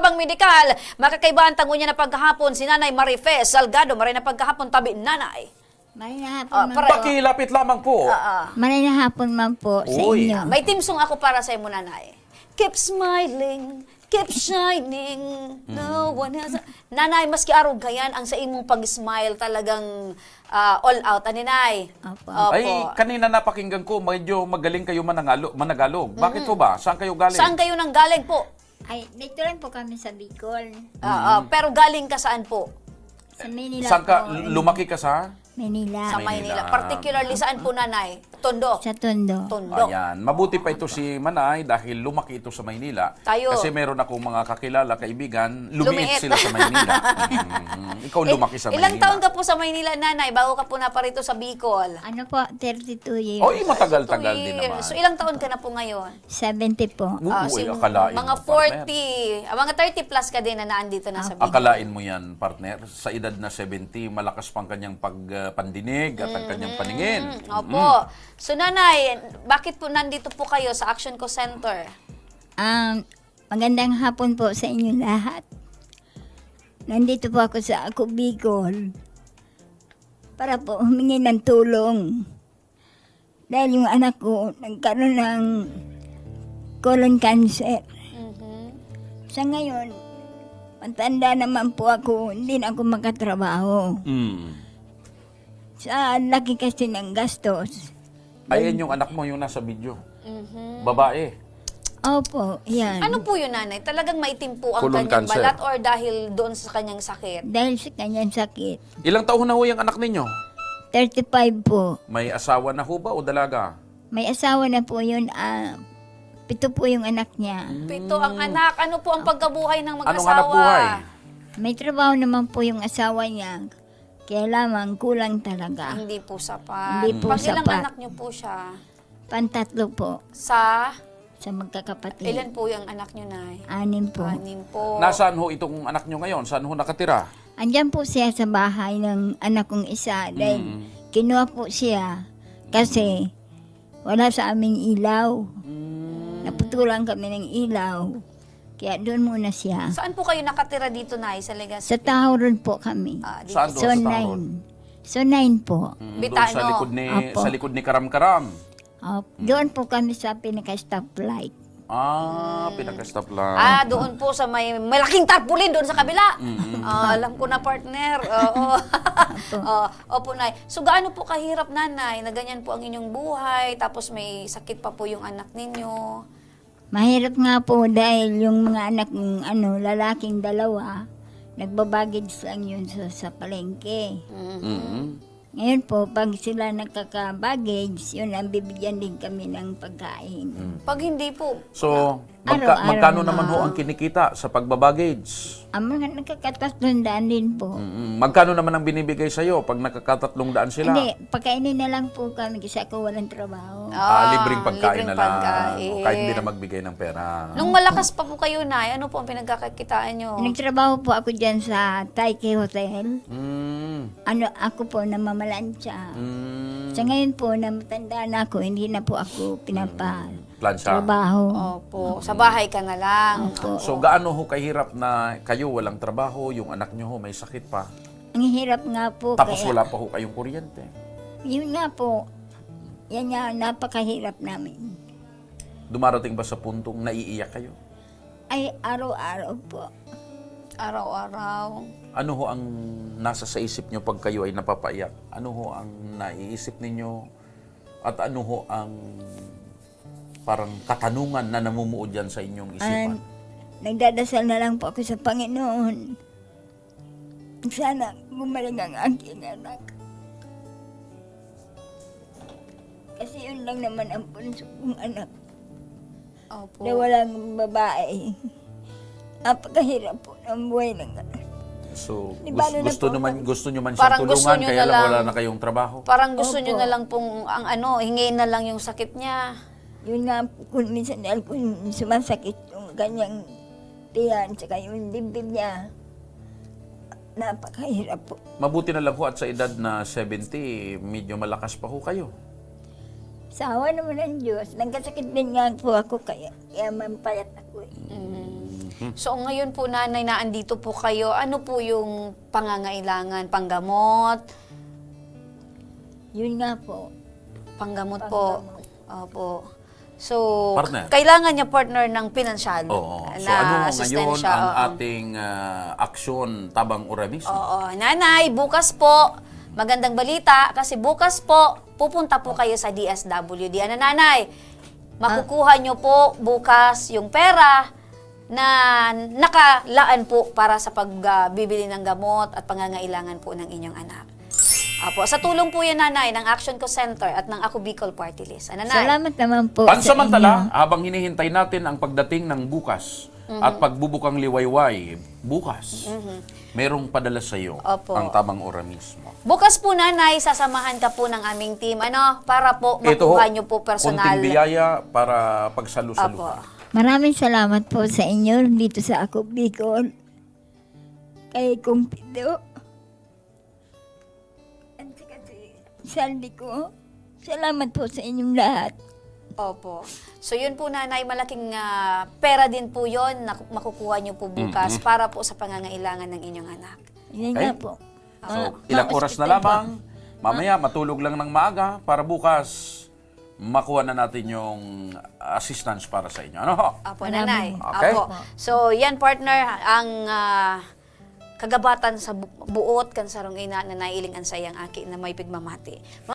tabang medikal, makakaiba ang tango niya na paghahapon si Nanay Marifes Salgado, maray na paghahapon tabi nanay. Maray na hapon man po. Pakilapit lamang po. Maray na hapon man po sa Uy. inyo. May team song ako para sa imo, Nanay. Keep smiling, keep shining, no one else. Nanay, maski arog gayan, ang sa imong pag-smile talagang all out, aninay. Opo. Ay, kanina napakinggan ko, medyo magaling kayo managalog. Bakit po ba? Saan kayo galing? Saan kayo nang galing po? Ay, dito lang po kami sa Bicol. Pero galing ka saan po? Sa Manila Saan ka, po. lumaki ka sa? Manila. Sa Maynila. Particularly saan po, Nanay? Tondo. Sa Tondo. Tondo. Ayan. Mabuti pa ito si Manay dahil lumaki ito sa Maynila. Tayo. Kasi meron akong mga kakilala, kaibigan, lumiit Lumiit. sila sa Maynila. Ikaw lumaki sa Maynila. Ilang taon ka po sa Maynila, Nanay, bago ka po naparito sa Bicol? Ano po, 32 years. Oy, matagal-tagal 2 din years. naman. So, ilang taon ka na po ngayon? 70 po. Uy, akalain mga mo, partner. 40, mga 30 plus ka din na naandito na sa Bicol. Akalain mo yan, partner, sa edad na 70, malakas pang kanyang pagpandinig at ang kanyang paningin. Opo. So, Nanay, bakit po nandito po kayo sa Action Co Center? Magandang hapon po sa inyo lahat. Nandito po ako sa Ako Bicol para po humingi ng tulong. Dahil yung anak ko nagkaroon ng colon cancer. Sa ngayon, matanda naman po ako, hindi na ako makatrabaho. Sa laki kasi ng gastos. Ayan yung anak mo, yung nasa video. Babae. Opo, yan. Ano po yun, Nanay? Talagang maitim po ang Colon kanyang cancer. balat or dahil doon sa kanyang sakit? Dahil sa kanyang sakit. Ilang taon na ho yung anak ninyo? 35 po. May asawa na ho ba o dalaga? May asawa na po yun. 7 po yung anak niya. Pito ang anak. Ano po ang pagkabuhay ng Anong mag-asawa? hanap buhay? May trabaho naman po yung asawa niya. Kaya lamang kulang talaga. Hindi po sapat. Hindi po Pag ilang sapat. anak niyo po siya? Pantatlo po Sa sa magkakapatid. ilan po yung anak niyo, Nay? 6 po. 6 po. Nasaan ho itong anak nyo ngayon? Saan ho nakatira? Andyan po siya sa bahay ng anak kong isa. Dahil kinuha po siya kasi wala sa aming ilaw. Naputulan kami ng ilaw. Kaya doon muna siya. Saan po kayo nakatira dito, Nay? Sa Legazpi? Sa Tahoron po kami. Dito. Saan doon So sa Tahoron? 9. So 9 po. Doon Bitano. Apo. sa likod ni Karam-Karam. Doon po kami sa pinaka-stoplight. Pinaka-stop lang. Doon po sa may malaking tarpaulin doon sa kabila. Alam ko na, partner. Oo. Opo, Nay. So, gaano po kahirap, Nanay, na ganyan po ang inyong buhay, tapos may sakit pa po yung anak ninyo? Mahirap nga po dahil yung mga anak ng lalaking dalawa, nagbabagage lang yun sa palengke. Ngayon po, pag sila nakaka-baggage, yun ang bibigyan din kami ng pagkain. Pag hindi po, So, Araw-araw magkano na. naman ho ang kinikita sa pagbabagage? Ang mga nakakatatlundaan din po. Magkano naman ang binibigay sa'yo pag nakakatatlong sila? Hindi, pagkainin na lang po kami kasi ako walang trabaho. Libreng pagkain na lang. pagkain. Kahit hindi na magbigay ng pera. Nung malakas pa po kayo, Nay, ano po ang pinagkakakitaan nyo? Nagtrabaho po ako dyan sa Taiki Hotel. Ako po namamalansya. Sa ngayon po, na matanda na ako, hindi na po ako Plansya. trabaho. Opo, sa bahay ka na lang. Opo. So, gaano ho kahirap na kayo walang trabaho, yung anak nyo ho may sakit pa, Ang hirap nga po. tapos kaya, wala pa ho kayong kuryente. Yun nga po. Yan nga, napakahirap namin. Dumarating ba sa puntong naiiyak kayo? Ay, araw-araw po. Araw-araw. Ano ho ang nasa sa isip nyo pag kayo ay napapaiyak? Ano ho ang naiisip ninyo? At ano ho ang parang katanungan na namumuo dyan sa inyong isipan? Nagdadasal na lang po ako sa Panginoon. Sana gumaling ang aking anak. Kasi yun lang naman ang punso kong anak Opo. na walang babae. Napakahirap po ng buhay ng anak. So, Di ba, ano na gusto po? nyo man Parang siyang gusto tulungan, nyo kaya na lang lang- wala na kayong trabaho. Parang gusto Opo. nyo na lang pong, hingin na lang yung sakit niya. Yun nga po, kung minsan dahil kung sumasakit yung kanyang tiyan, saka yung dibdib niya, napakahirap po. Mabuti na lang ho at sa edad na 70, medyo malakas pa ho kayo. Sa awa naman ng Diyos, nagkasakit din nga po ako kaya mampayat ako eh. So ngayon po nanay, naandito po kayo, ano po yung pangangailangan? Panggamot? Yun nga po. Panggamot po. Opo. So, Partner. kailangan niya partner ng pinansyal Oo. So na ano ngayon asistensya. ang Oo. ating aksyon tabang Oramis? Oo, nanay, bukas po, magandang balita, kasi bukas po, pupunta po kayo sa DSWD. Ano nanay? Makukuha nyo po bukas yung pera na nakalaan po para sa pagbibili ng gamot at pangangailangan po ng inyong anak. Apo, sa tulong po yan nanay ng Action Co Center at ng Ako Bicol Party List. Ano nanay? Salamat naman po Pansamantala, habang hinihintay natin ang pagdating ng bukas at pagbubukang liwayway bukas, merong padala sa iyo Opo. ang tabang Oramis mo. Bukas po nanay, sasamahan ka po ng aming team, para po Ito ho, makuha nyo po personal. konting biyaya para pagsalu-salu. Opo. Maraming salamat po sa inyo dito sa Ako Bicol. Kay Kung Pido. At saka si Saldi ko. Salamat po sa inyong lahat. Opo. So yun po nanay, malaking pera din po yon na makukuha nyo po bukas para po sa pangangailangan ng inyong anak. Yun Okay. nga po. So, ilang oras na lamang, mamaya matulog lang ng maaga para bukas makuha na natin yung assistance para sa inyo. Ano ho? Apo, Maraming- nanay. Okay. Apo. So, yan partner, ang kagabatan sa buot kan sarong ina na nailing ang sayang aki na may pigmamati. Mga